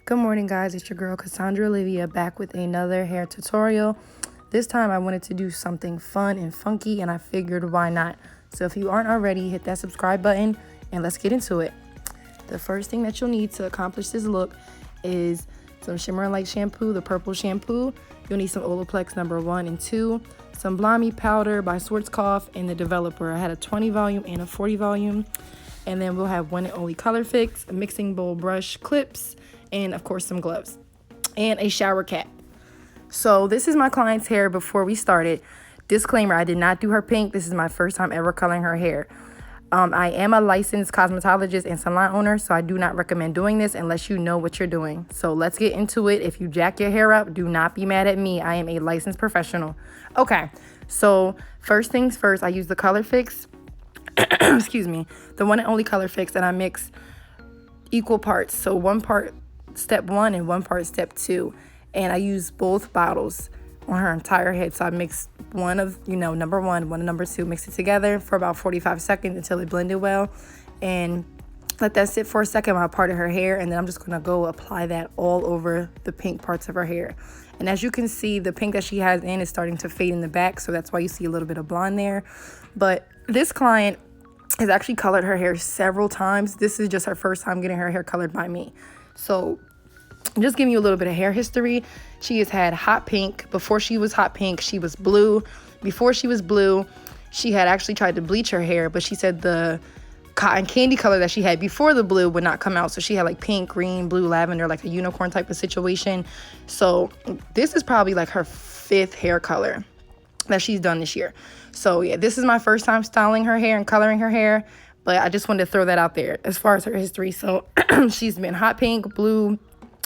Good morning, guys. It's your girl Cassandra Olivia back with another hair tutorial. This time I wanted to do something fun and funky, and I figured why not. So if you aren't already, hit that subscribe button and let's get into it. The first thing that you'll need to accomplish this look is some Shimmer and Light shampoo, the purple shampoo. You'll need some Olaxplex No. 1 and 2, some Blondie powder by Schwarzkopf, and the Developer. I had a 20 volume and a 40 volume. And then we'll have one and only color fix, a mixing bowl brush, clips, and of course some gloves and a shower cap. So this is my client's hair before we started. Disclaimer, I did not do her pink. This is my first time ever coloring her hair. I am a licensed cosmetologist and salon owner, so I do not recommend doing this unless you know what you're doing. So let's get into it. If you jack your hair up, do not be mad at me. I am a licensed professional. Okay, so first things first, I use the color fix. Excuse me, the one and only color fix, and I mix equal parts. So one part step 1 and one part step 2, and I use both bottles on her entire head. So I mix one of, number 1, one of number 2, mix it together for about 45 seconds until it blended well, and let that sit for a second while I parted her hair. And then I'm just gonna go apply that all over the pink parts of her hair. And as you can see, the pink that she has in is starting to fade in the back, so that's why you see a little bit of blonde there. But this client has actually colored her hair several times. This is just her first time getting her hair colored by me. So I'm just giving you a little bit of hair history. She has had hot pink. Before she was hot pink, she was blue. Before she was blue, she had actually tried to bleach her hair, but she said the cotton candy color that she had before the blue would not come out. So she had like pink, green, blue, lavender, like a unicorn type of situation. So this is probably like her 5th hair color that she's done this year. So yeah, this is my first time styling her hair and coloring her hair, but I just wanted to throw that out there as far as her history. So she's been hot pink, blue,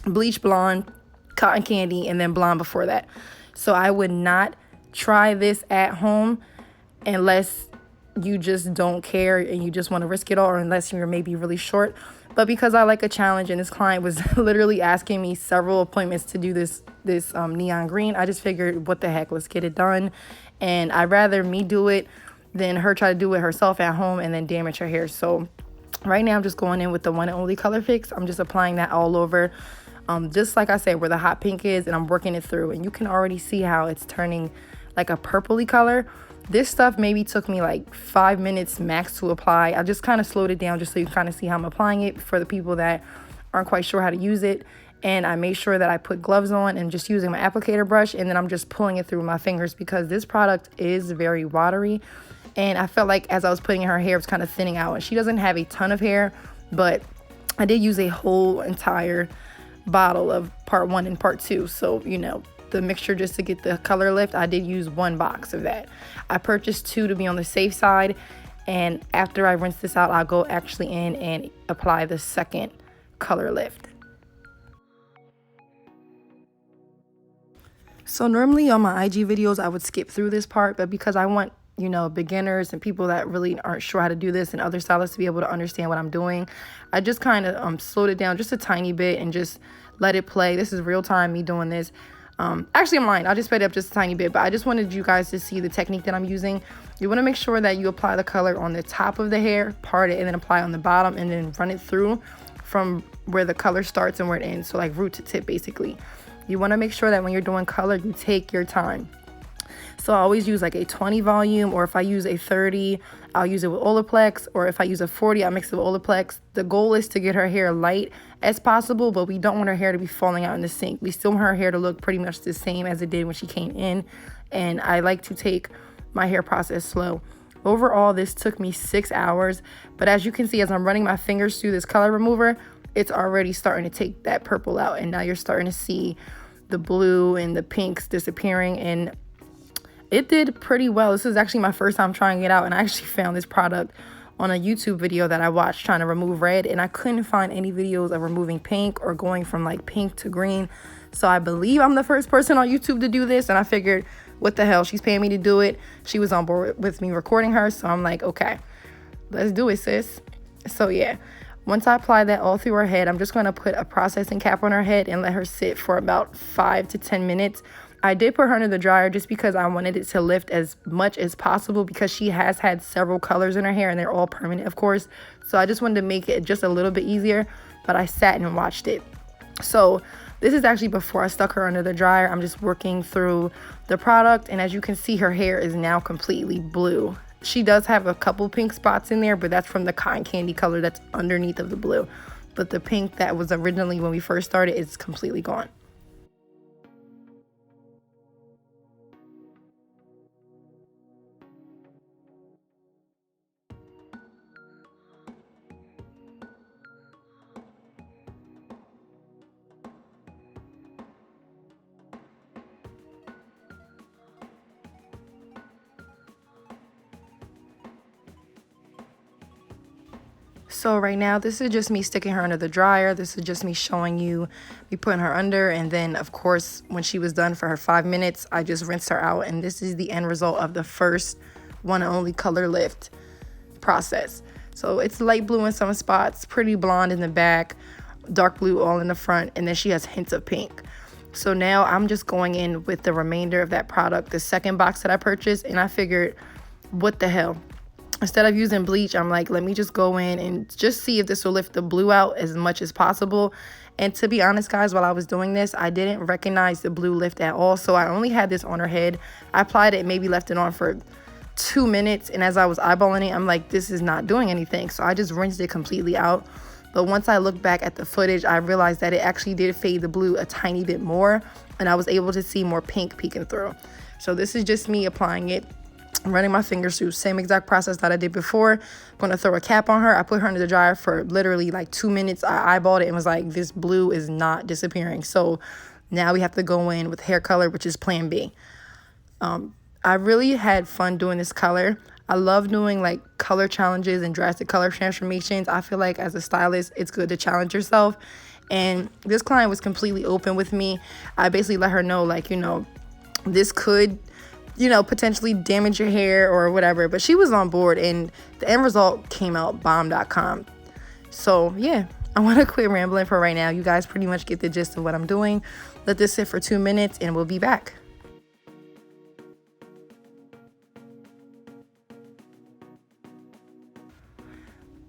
bleach blonde, cotton candy, and then blonde before that. So I would not try this at home unless you just don't care and you just want to risk it all, or unless you're maybe really short. But because I like a challenge, and this client was literally asking me several appointments to do this neon green, I just figured, what the heck, let's get it done. And I'd rather me do it than her try to do it herself at home and then damage her hair. So right now I'm just going in with the one and only color fix. I'm just applying that all over, just like I said, where the hot pink is, and I'm working it through. And you can already see how it's turning like a purpley color. This stuff maybe took me like 5 minutes max to apply. I just kind of slowed it down just so you can kind of see how I'm applying it for the people that aren't quite sure how to use it. And I made sure that I put gloves on and just using my applicator brush, and then I'm just pulling it through my fingers because this product is very watery. And I felt like as I was putting in her hair, it was kind of thinning out. And she doesn't have a ton of hair, but I did use a whole entire bottle of part 1 and part 2. So, the mixture just to get the color lift, I did use 1 box of that. I purchased 2 to be on the safe side, and after I rinse this out, I'll go actually in and apply the second color lift. So normally on my IG videos, I would skip through this part, but because I want, beginners and people that really aren't sure how to do this and other stylists to be able to understand what I'm doing, I just kind of slowed it down just a tiny bit and just let it play. This is real time, me doing this. Actually, I'm lying. I just sped it up just a tiny bit, but I just wanted you guys to see the technique that I'm using. You want to make sure that you apply the color on the top of the hair, part it, and then apply on the bottom, and then run it through from where the color starts and where it ends. So like root to tip, basically. You want to make sure that when you're doing color, you take your time. So I always use like a 20 volume, or if I use a 30, I'll use it with Olaxplex, or if I use a 40, I'll mix it with Olaxplex. The goal is to get her hair light as possible, but we don't want her hair to be falling out in the sink. We still want her hair to look pretty much the same as it did when she came in, and I like to take my hair process slow. Overall, this took me 6 hours, but as you can see, as I'm running my fingers through this color remover, it's already starting to take that purple out, and now you're starting to see the blue and the pinks disappearing, and it did pretty well. This is actually my first time trying it out, and I actually found this product on a YouTube video that I watched trying to remove red, and I couldn't find any videos of removing pink or going from like pink to green. So I believe I'm the first person on YouTube to do this, and I figured, what the hell, she's paying me to do it. She was on board with me recording her, so I'm like, okay, let's do it, sis. So yeah, once I apply that all through her head, I'm just going to put a processing cap on her head and let her sit for about 5 to 10 minutes. I did put her under the dryer just because I wanted it to lift as much as possible, because she has had several colors in her hair and they're all permanent, of course. So I just wanted to make it just a little bit easier, but I sat and watched it. So this is actually before I stuck her under the dryer. I'm just working through the product, and as you can see, her hair is now completely blue. She does have a couple pink spots in there, but that's from the cotton candy color that's underneath of the blue. But the pink that was originally when we first started is completely gone. So right now, this is just me sticking her under the dryer. This is just me showing you me putting her under. And then, of course, when she was done for her 5 minutes, I just rinsed her out. And this is the end result of the first one and only color lift process. So it's light blue in some spots, pretty blonde in the back, dark blue all in the front, and then she has hints of pink. So now I'm just going in with the remainder of that product, the second box that I purchased, and I figured, what the hell? Instead of using bleach, I'm like, let me just go in and just see if this will lift the blue out as much as possible. And to be honest, guys, while I was doing this, I didn't recognize the blue lift at all. So I only had this on her head. I applied it, maybe left it on for 2 minutes. And as I was eyeballing it, I'm like, this is not doing anything. So I just rinsed it completely out. But once I looked back at the footage, I realized that it actually did fade the blue a tiny bit more. And I was able to see more pink peeking through. So this is just me applying it. I'm running my fingers through same exact process that I did before. I'm going to throw a cap on her. I put her under the dryer for literally like 2 minutes. I eyeballed it and was like, this blue is not disappearing. So now we have to go in with hair color, which is plan B. I really had fun doing this color. I love doing like color challenges and drastic color transformations. I feel like as a stylist, it's good to challenge yourself. And this client was completely open with me. I basically let her know, like, you know, this could, you know, potentially damage your hair or whatever. But she was on board, and the end result came out bomb.com. So yeah, I want to quit rambling for right now. You guys pretty much get the gist of what I'm doing. Let this sit for 2 minutes and we'll be back.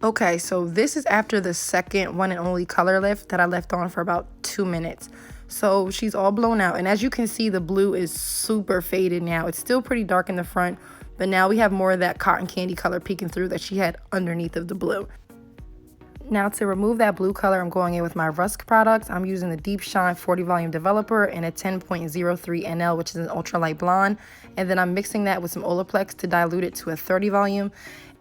Okay, so this is after the second one and only color lift that I left on for about 2 minutes. So she's all blown out, and as you can see, the blue is super faded now. It's still pretty dark in the front, but now we have more of that cotton candy color peeking through that she had underneath of the blue. Now to remove that blue color, I'm going in with my Rusk products. I'm using the Deep Shine 40 Volume Developer and a 10.03 NL, which is an ultralight blonde. And then I'm mixing that with some Olaxplex to dilute it to a 30 volume.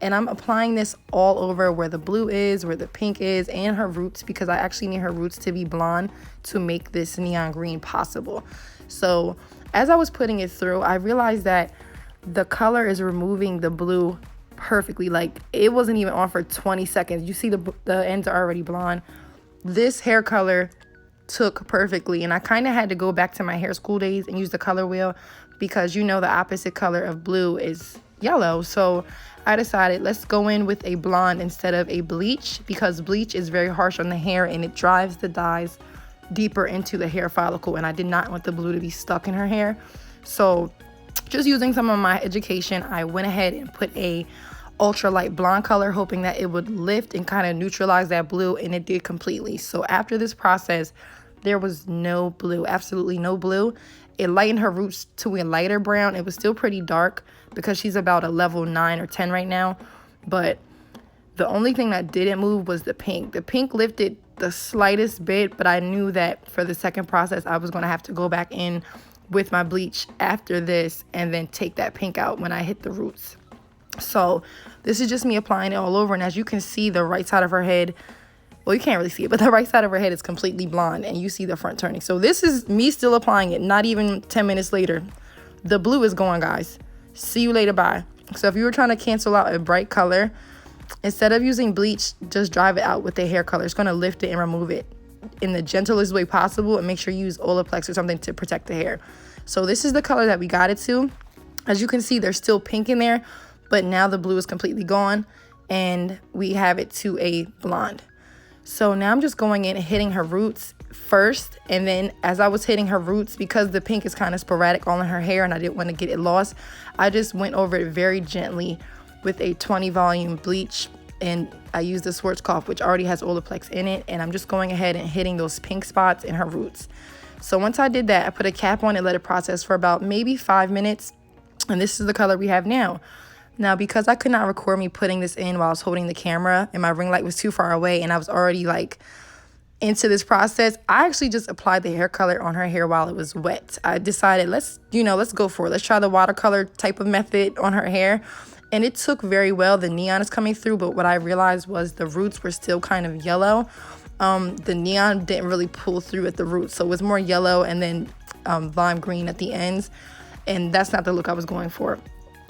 And I'm applying this all over where the blue is, where the pink is, and her roots, because I actually need her roots to be blonde to make this neon green possible. So as I was putting it through, I realized that the color is removing the blue perfectly. Like, it wasn't even on for 20 seconds. You see the ends are already blonde. This hair color took perfectly, and I kind of had to go back to my hair school days and use the color wheel, because you know the opposite color of blue is yellow. So I decided, let's go in with a blonde instead of a bleach, because bleach is very harsh on the hair and it drives the dyes deeper into the hair follicle, and I did not want the blue to be stuck in her hair. So just using some of my education, I went ahead and put a ultralight blonde color, hoping that it would lift and kind of neutralize that blue, and it did completely. So after this process, there was no blue, absolutely no blue. It lightened her roots to a lighter brown. It was still pretty dark because she's about a level 9 or 10 right now, but the only thing that didn't move was the pink. The pink lifted the slightest bit, but I knew that for the second process, I was going to have to go back in with my bleach after this and then take that pink out when I hit the roots. So this is just me applying it all over, and as you can see, the right side of her head, well, you can't really see it, but the right side of her head is completely blonde, and you see the front turning. So this is me still applying it, not even 10 minutes later. The blue is gone, guys. See you later, bye. So if you were trying to cancel out a bright color, instead of using bleach, just drive it out with the hair color. It's going to lift it and remove it in the gentlest way possible, and make sure you use Olaxplex or something to protect the hair. So this is the color that we got it to. As you can see, there's still pink in there, but now the blue is completely gone, and we have it to a blonde. So now I'm just going in and hitting her roots first, and then as I was hitting her roots, because the pink is kind of sporadic all in her hair and I didn't want to get it lost, I just went over it very gently with a 20 volume bleach and I used the Schwarzkopf, which already has Olaxplex in it, and I'm just going ahead and hitting those pink spots in her roots. So once I did that, I put a cap on and let it process for about maybe 5 minutes, and this is the color we have now. Now, because I could not record me putting this in while I was holding the camera and my ring light was too far away and I was already like into this process, I actually just applied the hair color on her hair while it was wet. I decided let's go for it. Let's try the watercolor type of method on her hair. And it took very well. The neon is coming through, but what I realized was the roots were still kind of yellow. The neon didn't really pull through at the roots, so it was more yellow and then lime green at the ends, and that's not the look I was going for.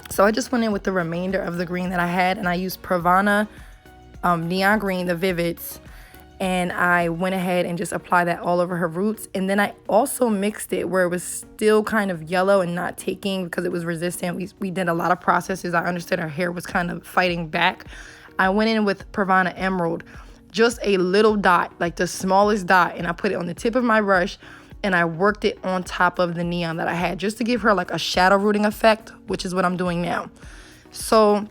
So I just went in with the remainder of the green that I had, and I used Pravanna neon green, the Vivids, and I went ahead and just applied that all over her roots. And then I also mixed it where it was still kind of yellow and not taking because it was resistant. We did a lot of processes. I understood her hair was kind of fighting back. I went in with Pravanna Emerald, just a little dot, like the smallest dot, and I put it on the tip of my brush and I worked it on top of the neon that I had just to give her like a shadow rooting effect, which is what I'm doing now. So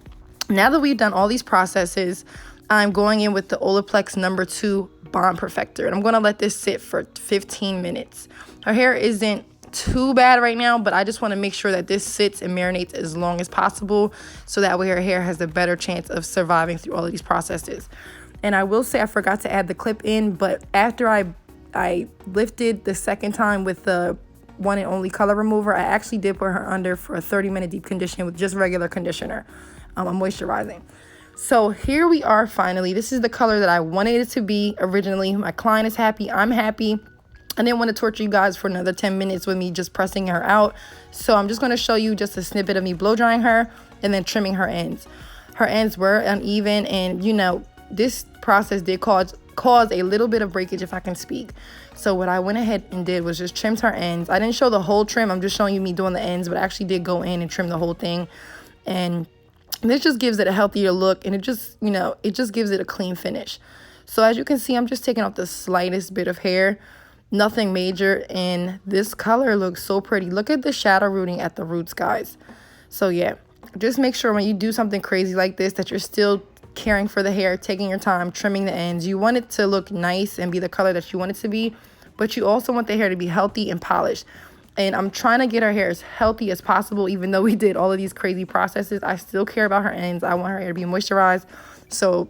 now that we've done all these processes, I'm going in with the Olaxplex No. 2 Bond Perfector, and I'm going to let this sit for 15 minutes. Her hair isn't too bad right now, but I just want to make sure that this sits and marinates as long as possible so that way her hair has a better chance of surviving through all of these processes. And I will say I forgot to add the clip in, but after I lifted the second time with the one and only color remover, I actually did put her under for a 30-minute deep conditioning with just regular conditioner. I'm moisturizing. So here we are finally. This is the color that I wanted it to be originally. My client is happy. I'm happy. I didn't want to torture you guys for another 10 minutes with me just pressing her out. So I'm just going to show you just a snippet of me blow drying her and then trimming her ends. Her ends were uneven, and this process did cause a little bit of breakage, if I can speak. So what I went ahead and did was just trimmed her ends. I didn't show the whole trim. I'm just showing you me doing the ends, but I actually did go in and trim the whole thing. And this just gives it a healthier look, and it just gives it a clean finish. So as you can see, I'm just taking off the slightest bit of hair, nothing major, and this color looks so pretty. Look at the shadow rooting at the roots, guys. So yeah, just make sure when you do something crazy like this that you're still caring for the hair, taking your time, trimming the ends. You want it to look nice and be the color that you want it to be, but you also want the hair to be healthy and polished. And I'm trying to get her hair as healthy as possible. Even though we did all of these crazy processes, I still care about her ends. I want her hair to be moisturized. So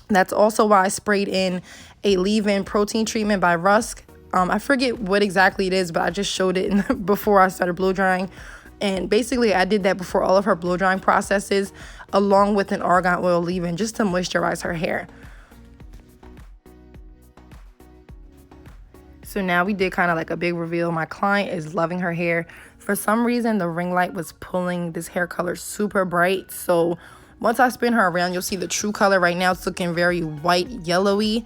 that's also why I sprayed in a leave-in protein treatment by Rusk. I forget what exactly it is, but I just showed it before I started blow drying. And basically, I did that before all of her blow drying processes, along with an argan oil leave-in, just to moisturize her hair. So now we did kind of like a big reveal. My client is loving her hair. For some reason, the ring light was pulling this hair color super bright. So once I spin her around, you'll see the true color. Right now, it's looking very white, yellowy.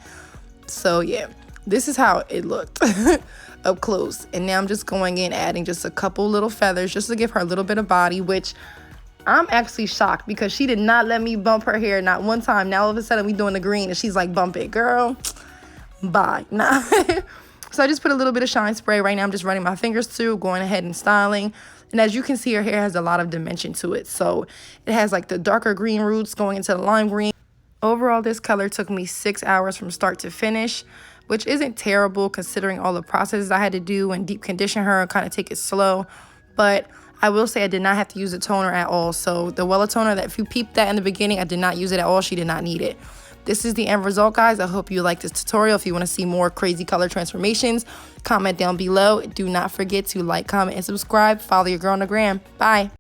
So yeah, this is how it looked up close. And now I'm just going in, adding just a couple little feathers just to give her a little bit of body, which I'm actually shocked because she did not let me bump her hair, not one time. Now all of a sudden we doing the green and she's like, bump it, girl. Bye. Nah. So I just put a little bit of shine spray. Right now I'm just running my fingers through, going ahead and styling. And as you can see, her hair has a lot of dimension to it. So it has like the darker green roots going into the lime green. Overall, this color took me 6 hours from start to finish, which isn't terrible considering all the processes I had to do and deep condition her and kind of take it slow. But I will say I did not have to use a toner at all. So the WELLA toner, that if you peeped that in the beginning, I did not use it at all. She did not need it. This is the end result, guys. I hope you like this tutorial. If you want to see more crazy color transformations, comment down below. Do not forget to like, comment, and subscribe. Follow your girl on the gram. Bye.